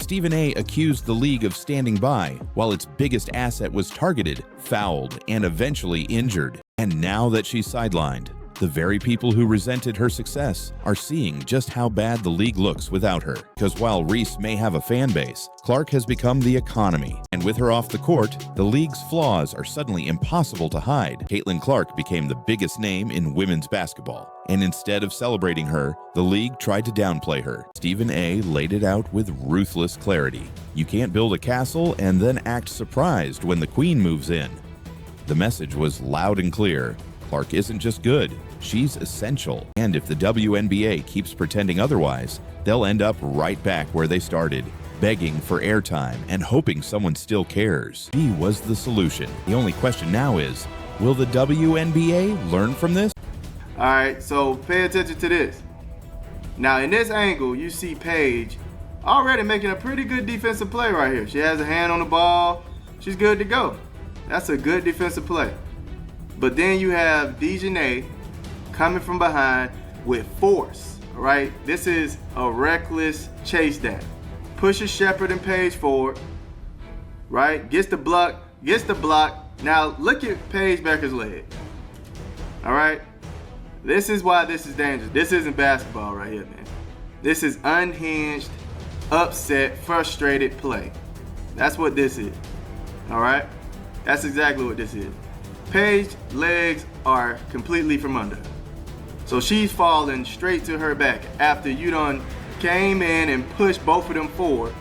Stephen A. accused the league of standing by while its biggest asset was targeted, fouled, and eventually injured. And now that she's sidelined, the very people who resented her success are seeing just how bad the league looks without her. Because while Reese may have a fan base, Clark has become the economy. And with her off the court, the league's flaws are suddenly impossible to hide. Caitlin Clark became the biggest name in women's basketball. And instead of celebrating her, the league tried to downplay her. Stephen A. laid it out with ruthless clarity. You can't build a castle and then act surprised when the queen moves in. The message was loud and clear. Clark isn't just good, she's essential. And if the WNBA keeps pretending otherwise, they'll end up right back where they started, begging for airtime and hoping someone still cares. She was the solution. The only question now is, will the WNBA learn from this? All right, so pay attention to this. Now in this angle, you see Paige already making a pretty good defensive play right here. She has a hand on the ball. She's good to go. That's a good defensive play. But then you have DiJonai coming from behind with force, all right? This is a reckless chase down. Pushes Shepherd and Paige forward, right? Gets the block. Now look at Paige Becker's leg, all right? This is why this is dangerous. This isn't basketball right here, man. This is unhinged, upset, frustrated play. That's what this is, all right? That's exactly what this is. Paige's legs are completely from under her. So she's falling straight to her back after you done came in and pushed both of them forward,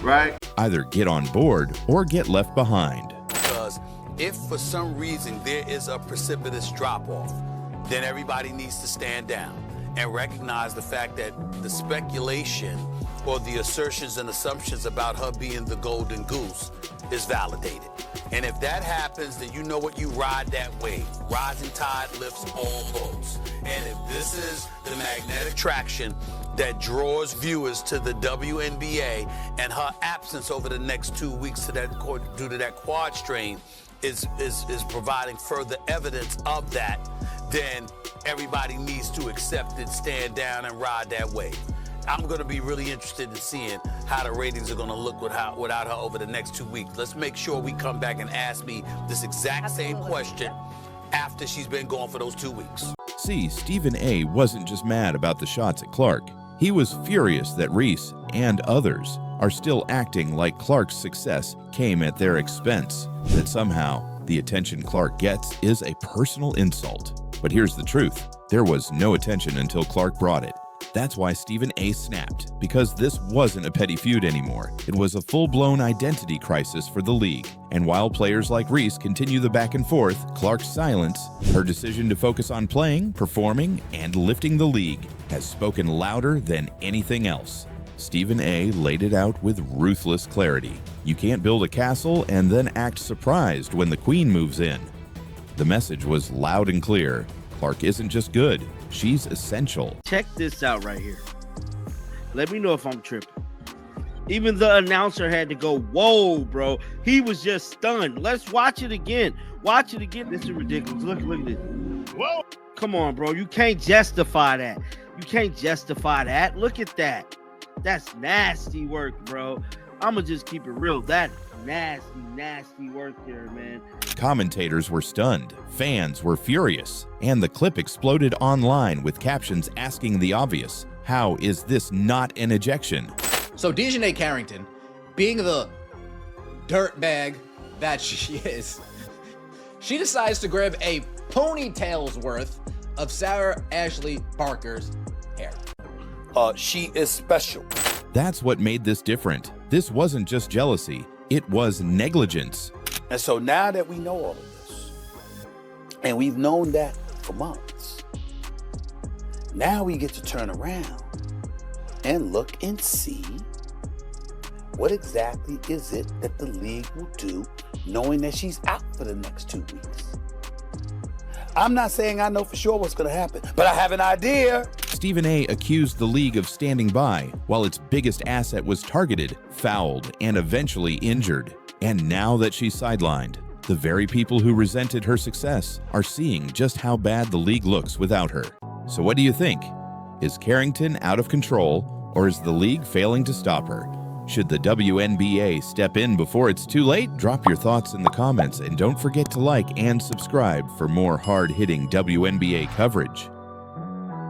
right? Either get on board or get left behind. Because if for some reason there is a precipitous drop-off, then everybody needs to stand down and recognize the fact that the speculation or the assertions and assumptions about her being the golden goose is validated. And if that happens, then you know what, you ride that wave. Rising tide lifts all boats. And if this is the magnetic traction that draws viewers to the WNBA, and her absence over the next 2 weeks due to that quad strain is providing further evidence of that, then everybody needs to accept it, stand down, and ride that wave. I'm going to be really interested in seeing how the ratings are going to look without her over the next 2 weeks. Let's make sure we come back and ask me this exact same question after she's been gone for those 2 weeks. See, Stephen A. wasn't just mad about the shots at Clark. He was furious that Reese and others are still acting like Clark's success came at their expense, that somehow the attention Clark gets is a personal insult. But here's the truth. There was no attention until Clark brought it. That's why Stephen A. snapped, because this wasn't a petty feud anymore. It was a full-blown identity crisis for the league. And while players like Reese continue the back and forth, Clark's silence, her decision to focus on playing, performing, and lifting the league, has spoken louder than anything else. Stephen A. laid it out with ruthless clarity. You can't build a castle and then act surprised when the queen moves in. The message was loud and clear. Clark isn't just good, she's essential. Check this out right here. Let me know if I'm tripping. Even the announcer had to go, whoa, bro. He was just stunned. Let's watch it again. Watch it again. This is ridiculous. Look at this. Whoa. Come on, bro. You can't justify that. You can't justify that. Look at that. That's nasty work, bro. I'm going to just keep it real. That nasty work there, man. Commentators were stunned, fans were furious, and the clip exploded online with captions asking the obvious. How is this not an ejection? So DiJonai Carrington, being the dirtbag that she is, she decides to grab a ponytail's worth of Sarah Ashley Parker's hair. She is special. That's what made this different. This wasn't just jealousy, it was negligence. And so now that we know all of this, and we've known that for months, now we get to turn around and look and see what exactly is it that the league will do knowing that she's out for the next 2 weeks. I'm not saying I know for sure what's going to happen, but I have an idea. Stephen A. accused the league of standing by while its biggest asset was targeted, fouled, and eventually injured. And now that she's sidelined, the very people who resented her success are seeing just how bad the league looks without her. So what do you think? Is Carrington out of control, or is the league failing to stop her? Should the WNBA step in before it's too late? Drop your thoughts in the comments and don't forget to like and subscribe for more hard-hitting WNBA coverage.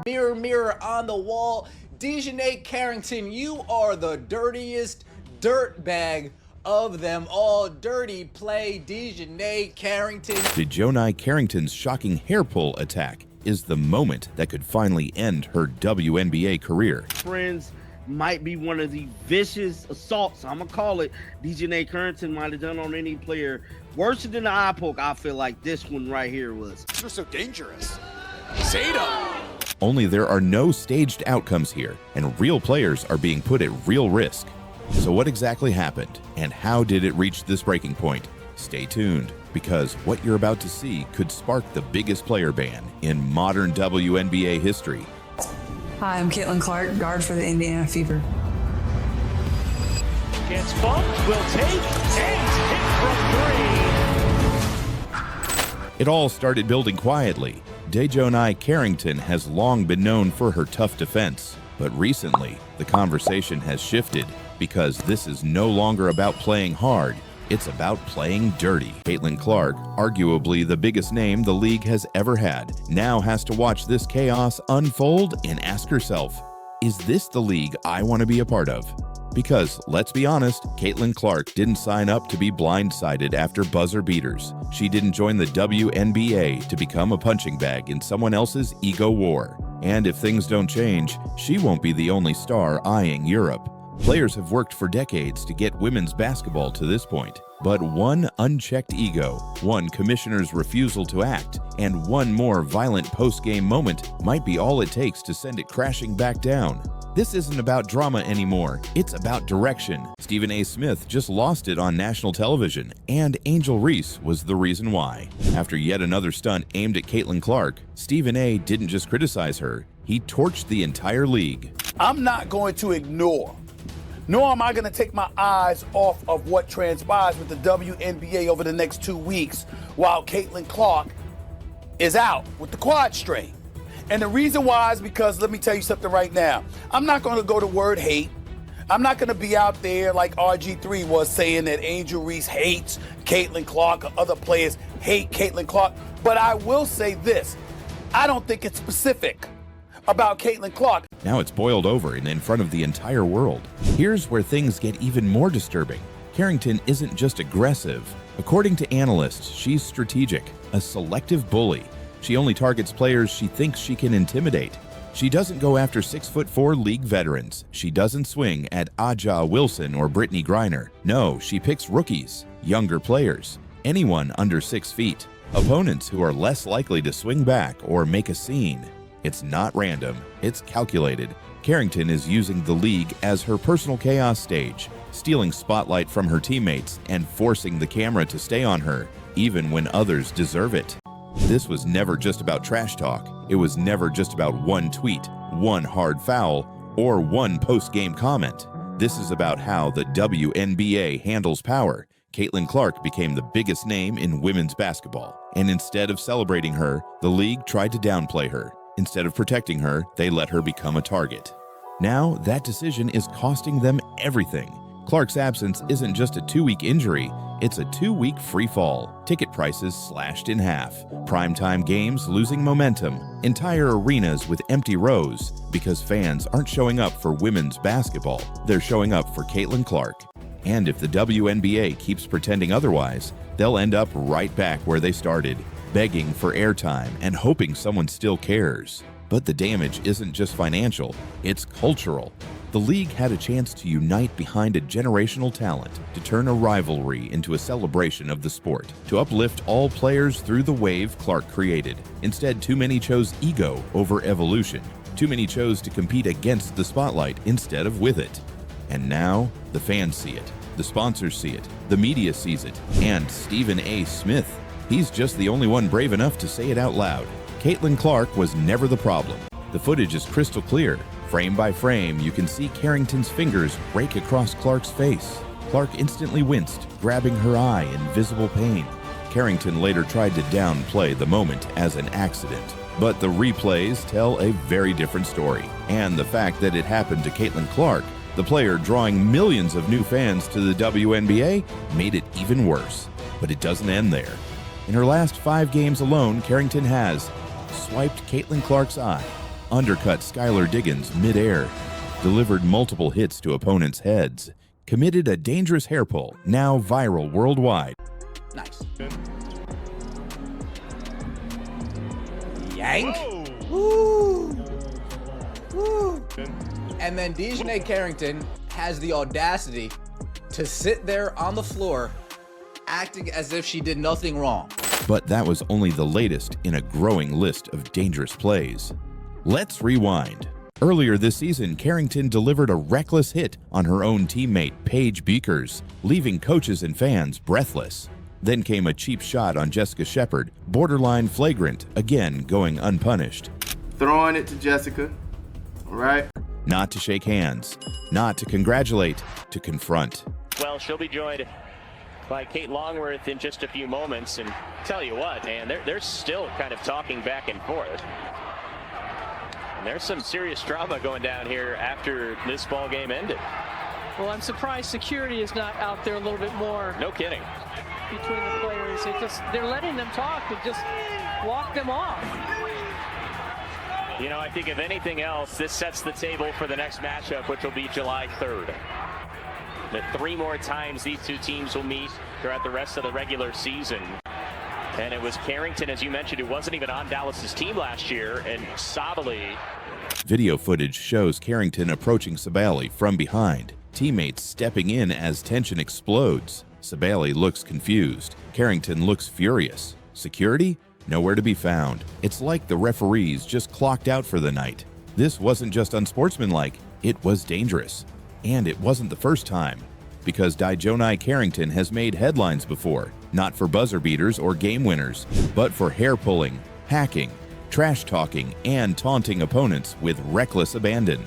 Mirror, mirror on the wall, DiJonai Carrington, you are the dirtiest dirtbag of them all. Dirty play, DiJonai Carrington. DiJonai Carrington's shocking hair pull attack is the moment that could finally end her WNBA career. Friends, might be one of the vicious assaults, I'm gonna call it, DiJonai Carrington might have done on any player. Worse than the eye poke, I feel like this one right here was. You're so dangerous. Satou. Only there are no staged outcomes here, and real players are being put at real risk. So what exactly happened, and how did it reach this breaking point? Stay tuned, because what you're about to see could spark the biggest player ban in modern WNBA history. Hi, I'm Caitlin Clark, guard for the Indiana Fever. Gets bumped, will take, and hit from 3. It all started building quietly. DiJonai Carrington has long been known for her tough defense, but recently the conversation has shifted because this is no longer about playing hard. It's about playing dirty. Caitlin Clark, arguably the biggest name the league has ever had, now has to watch this chaos unfold and ask herself, is this the league I want to be a part of? Because, let's be honest, Caitlin Clark didn't sign up to be blindsided after buzzer beaters. She didn't join the WNBA to become a punching bag in someone else's ego war. And if things don't change, she won't be the only star eyeing Europe. Players have worked for decades to get women's basketball to this point, but one unchecked ego, one commissioner's refusal to act, and one more violent post-game moment might be all it takes to send it crashing back down. This isn't about drama anymore, it's about direction. Stephen A. Smith just lost it on national television, and Angel Reese was the reason why. After yet another stunt aimed at Caitlin Clark, Stephen A. didn't just criticize her, he torched the entire league. I'm not going to ignore, nor am I going to take my eyes off of what transpires with the WNBA over the next 2 weeks while Caitlin Clark is out with the quad strain. And the reason why is because, let me tell you something right now, I'm not going to go to word hate. I'm not going to be out there like RG3 was saying that Angel Reese hates Caitlin Clark or other players hate Caitlin Clark. But I will say this, I don't think it's specific about Caitlin Clark. Now it's boiled over and in front of the entire world. Here's where things get even more disturbing. Carrington isn't just aggressive. According to analysts, she's strategic, a selective bully. She only targets players she thinks she can intimidate. She doesn't go after 6'4" league veterans. She doesn't swing at Aja Wilson or Brittany Griner. No, she picks rookies, younger players, anyone under 6 feet, opponents who are less likely to swing back or make a scene. It's not random, it's calculated. Carrington is using the league as her personal chaos stage, stealing spotlight from her teammates and forcing the camera to stay on her, even when others deserve it. This was never just about trash talk. It was never just about one tweet, one hard foul, or one post-game comment. This is about how the WNBA handles power. Caitlin Clark became the biggest name in women's basketball, and instead of celebrating her, the league tried to downplay her. Instead of protecting her, they let her become a target. Now, that decision is costing them everything. Clark's absence isn't just a 2-week injury, it's a 2-week free fall. Ticket prices slashed in half. Primetime games losing momentum. Entire arenas with empty rows because fans aren't showing up for women's basketball. They're showing up for Caitlin Clark. And if the WNBA keeps pretending otherwise, they'll end up right back where they started, begging for airtime and hoping someone still cares. But the damage isn't just financial, it's cultural. The league had a chance to unite behind a generational talent, to turn a rivalry into a celebration of the sport, to uplift all players through the wave Clark created. Instead, too many chose ego over evolution. Too many chose to compete against the spotlight instead of with it. And now, the fans see it, the sponsors see it, the media sees it, and Stephen A. Smith. He's just the only one brave enough to say it out loud. Caitlin Clark was never the problem. The footage is crystal clear. Frame by frame, you can see Carrington's fingers rake across Clark's face. Clark instantly winced, grabbing her eye in visible pain. Carrington later tried to downplay the moment as an accident, but the replays tell a very different story. And the fact that it happened to Caitlin Clark The player drawing millions of new fans to the WNBA made it even worse. But it doesn't end there. In her last 5 games alone, Carrington has swiped Caitlin Clark's eye, undercut Skylar Diggins midair, delivered multiple hits to opponents' heads, committed a dangerous hair pull, now viral worldwide. Nice. Yank. Woo. Woo. And then DiJonai Carrington has the audacity to sit there on the floor acting as if she did nothing wrong. But that was only the latest in a growing list of dangerous plays. Let's rewind. Earlier this season, Carrington delivered a reckless hit on her own teammate, Paige Beakers, leaving coaches and fans breathless. Then came a cheap shot on Jessica Shepard, borderline flagrant, again going unpunished. Throwing it to Jessica, all right? Not to shake hands, not to congratulate, to confront. Well, she'll be joined by Kate Longworth in just a few moments, and tell you what, man, they're still kind of talking back and forth. And there's some serious drama going down here after this ball game ended. Well, I'm surprised security is not out there a little bit more. No kidding. Between the players, they're letting them talk and just walk them off. You know, I think if anything else, this sets the table for the next matchup, which will be July 3rd. The 3 more times these two teams will meet throughout the rest of the regular season. And it was Carrington, as you mentioned, who wasn't even on Dallas's team last year, and Sabally. Video footage shows Carrington approaching Sabally from behind, teammates stepping in as tension explodes. Sabally looks confused. Carrington looks furious. Security? Nowhere to be found. It's like the referees just clocked out for the night. This wasn't just unsportsmanlike, it was dangerous. And it wasn't the first time, because DiJonai Carrington has made headlines before, not for buzzer beaters or game winners, but for hair pulling, hacking, trash talking, and taunting opponents with reckless abandon.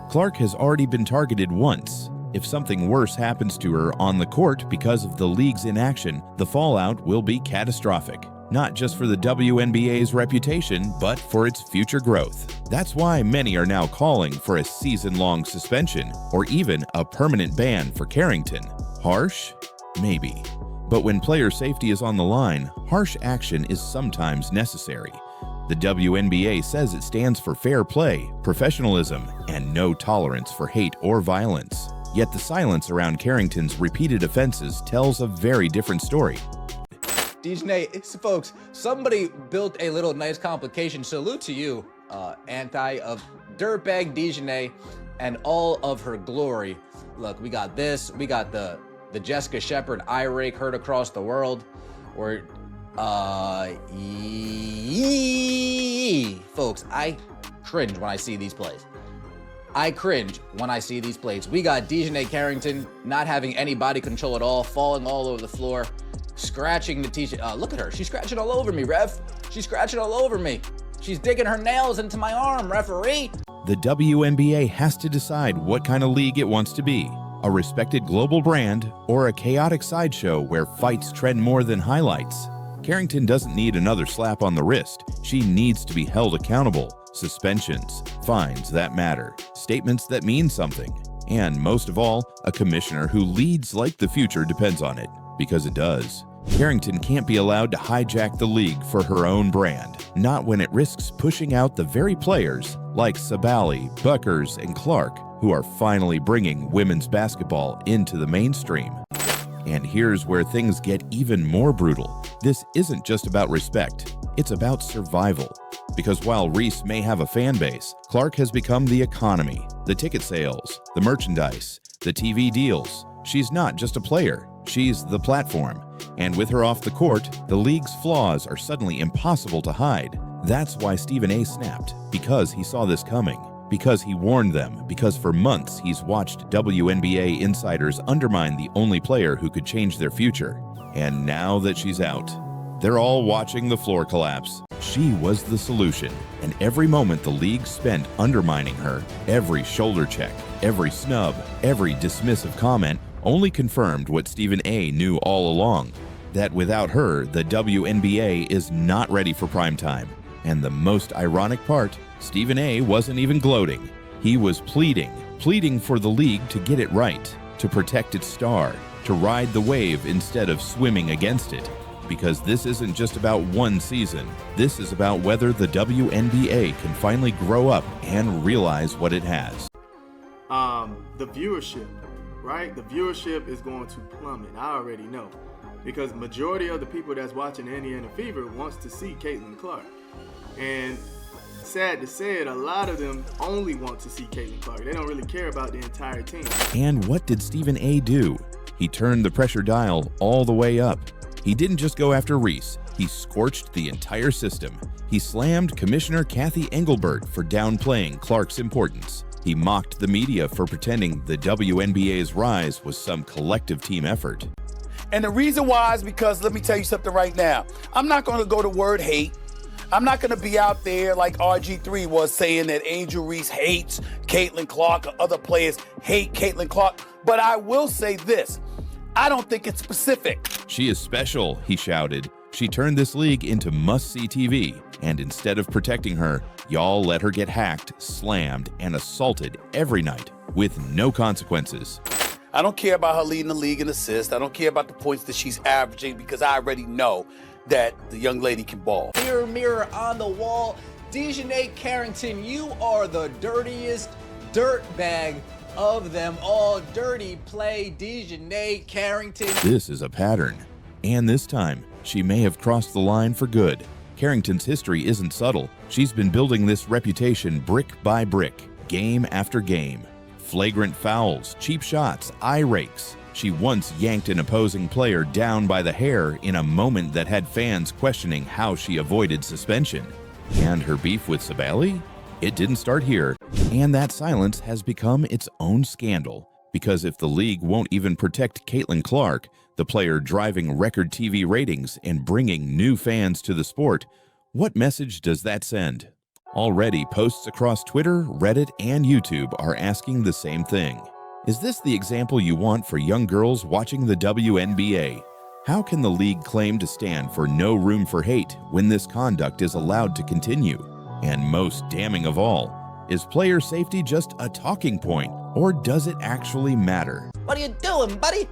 Clark has already been targeted once. If something worse happens to her on the court because of the league's inaction, the fallout will be catastrophic. Not just for the WNBA's reputation, but for its future growth. That's why many are now calling for a season-long suspension or even a permanent ban for Carrington. Harsh? Maybe. But when player safety is on the line, harsh action is sometimes necessary. The WNBA says it stands for fair play, professionalism, and no tolerance for hate or violence. Yet the silence around Carrington's repeated offenses tells a very different story. DiJonai, folks, somebody built a little nice complication. Salute to you, anti of dirtbag DiJonai and all of her glory. Look, we got this. We got the Jessica Shepard eye rake heard across the world. Or, folks, I cringe when I see these plays. I cringe when I see these plays. We got DiJonai Carrington not having any body control at all, falling all over the floor, scratching the t-shirt. Look at her. She's scratching all over me, ref. She's scratching all over me. She's digging her nails into my arm, referee. The WNBA has to decide what kind of league it wants to be. A respected global brand or a chaotic sideshow where fights trend more than highlights. Carrington doesn't need another slap on the wrist. She needs to be held accountable. Suspensions, fines that matter, statements that mean something, and most of all, a commissioner who leads like the future depends on it, because it does. Carrington can't be allowed to hijack the league for her own brand, not when it risks pushing out the very players like Sabally, Buckers, and Clark, who are finally bringing women's basketball into the mainstream. And here's where things get even more brutal. This isn't just about respect, it's about survival. Because while Reese may have a fan base, Clark has become the economy, the ticket sales, the merchandise, the TV deals. She's not just a player, she's the platform. And with her off the court, the league's flaws are suddenly impossible to hide. That's why Stephen A. snapped, because he saw this coming. Because he warned them, because for months he's watched WNBA insiders undermine the only player who could change their future. And now that she's out, they're all watching the floor collapse. She was the solution, and every moment the league spent undermining her, every shoulder check, every snub, every dismissive comment only confirmed what Stephen A. knew all along, that without her, the WNBA is not ready for prime time. And the most ironic part, Stephen A. wasn't even gloating. He was pleading for the league to get it right, to protect its star, to ride the wave instead of swimming against it. Because this isn't just about one season. This is about whether the WNBA can finally grow up and realize what it has. The viewership, right? The viewership is going to plummet. I already know. Because majority of the people that's watching the Indiana Fever wants to see Caitlin Clark. And sad to say it, a lot of them only want to see Caitlin Clark. They don't really care about the entire team. And what did Stephen A. do? He turned the pressure dial all the way up. He didn't just go after Reese. He scorched the entire system. He slammed Commissioner Kathy Engelbert for downplaying Clark's importance. He mocked the media for pretending the WNBA's rise was some collective team effort. And the reason why is because, let me tell you something right now. I'm not going to go to word hate. I'm not going to be out there like RG3 was saying that Angel Reese hates Caitlin Clark or other players hate Caitlin Clark. But I will say this. I don't think it's specific. She is special, he shouted. She turned this league into must-see TV. And instead of protecting her, y'all let her get hacked, slammed, and assaulted every night with no consequences. I don't care about her leading the league in assists. I don't care about the points that she's averaging because I already know that the young lady can ball. Mirror, mirror on the wall. DiJonai Carrington, you are the dirtiest dirtbag of them all. Dirty play, DiJonai Carrington. This is a pattern. And this time, she may have crossed the line for good. Carrington's history isn't subtle. She's been building this reputation brick by brick, game after game. Flagrant fouls, cheap shots, eye rakes. She once yanked an opposing player down by the hair in a moment that had fans questioning how she avoided suspension. And her beef with Sabally? It didn't start here, and that silence has become its own scandal. Because if the league won't even protect Caitlin Clark, the player driving record TV ratings and bringing new fans to the sport, what message does that send? Already, posts across Twitter, Reddit, and YouTube are asking the same thing. Is this the example you want for young girls watching the WNBA? How can the league claim to stand for no room for hate when this conduct is allowed to continue? And most damning of all, is player safety just a talking point, or does it actually matter? What are you doing, buddy?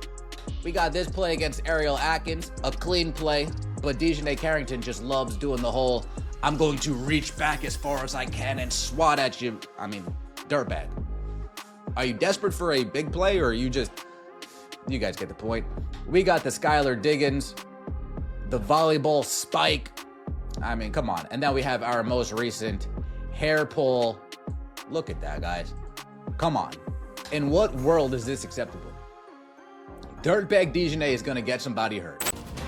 We got this play against Ariel Atkins, a clean play, but DiJonai Carrington just loves doing the whole, I'm going to reach back as far as I can and swat at you. I mean, dirtbag. Are you desperate for a big play, or are you just... You guys get the point. We got the Skylar Diggins, the volleyball spike. I mean, come on. And now we have our most recent hair pull. Look at that, guys. Come on. In what world is this acceptable? Dirtbag DiJonai is going to get somebody hurt.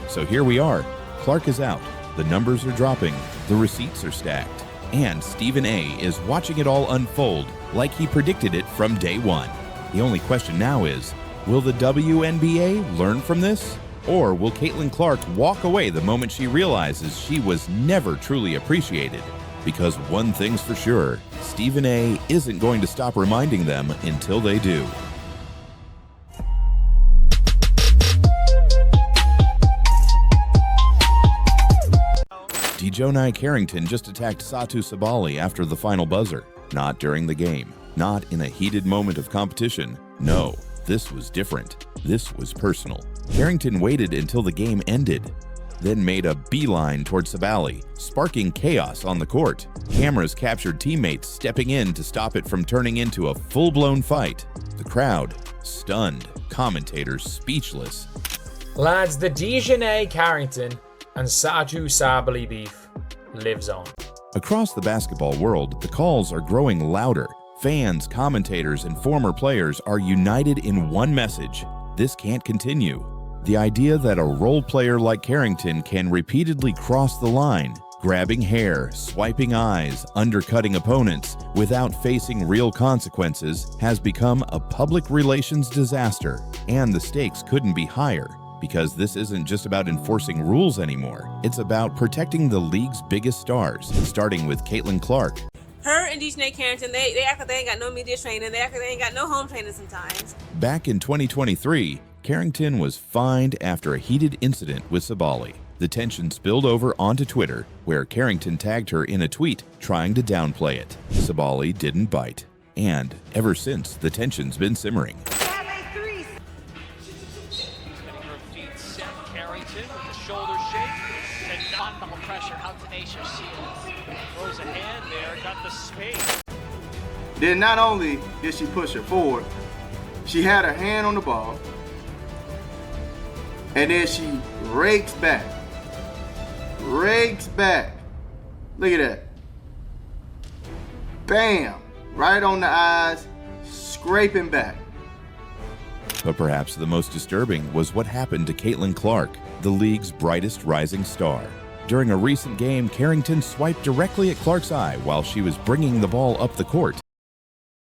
So here we are. Clark is out. The numbers are dropping. The receipts are stacked. And Stephen A. is watching it all unfold like he predicted it from day one. The only question now is, will the WNBA learn from this? Or will Caitlin Clark walk away the moment she realizes she was never truly appreciated? Because one thing's for sure, Stephen A. isn't going to stop reminding them until they do. DiJonai Carrington just attacked Satou Sabally after the final buzzer. Not during the game. Not in a heated moment of competition. No, this was different. This was personal. Carrington waited until the game ended, then made a beeline toward Sabally, sparking chaos on the court. Cameras captured teammates stepping in to stop it from turning into a full-blown fight. The crowd, stunned. Commentators speechless. Lads, the DiJonai Carrington and Satou Sabally beef lives on. Across the basketball world, the calls are growing louder. Fans, commentators, and former players are united in one message. This can't continue. The idea that a role player like Carrington can repeatedly cross the line, grabbing hair, swiping eyes, undercutting opponents without facing real consequences has become a public relations disaster. And the stakes couldn't be higher. Because this isn't just about enforcing rules anymore. It's about protecting the league's biggest stars, starting with Caitlin Clark. Her and DiJonai Carrington, they act like they ain't got no media training. They act like they ain't got no home training sometimes. Back in 2023, Carrington was fined after a heated incident with Sabally. The tension spilled over onto Twitter, where Carrington tagged her in a tweet trying to downplay it. Sabally didn't bite. And ever since, the tension's been simmering. Getting her feet set. Carrington with the shoulder shake. And non-double pressure. How tenacious she is. Throws a hand there. Got the space. Then not only did she push her forward, she had her hand on the ball. And then she rakes back. Rakes back. Look at that. Bam. Right on the eyes. Scraping back. But perhaps the most disturbing was what happened to Caitlin Clark, the league's brightest rising star. During a recent game, Carrington swiped directly at Clark's eye while she was bringing the ball up the court.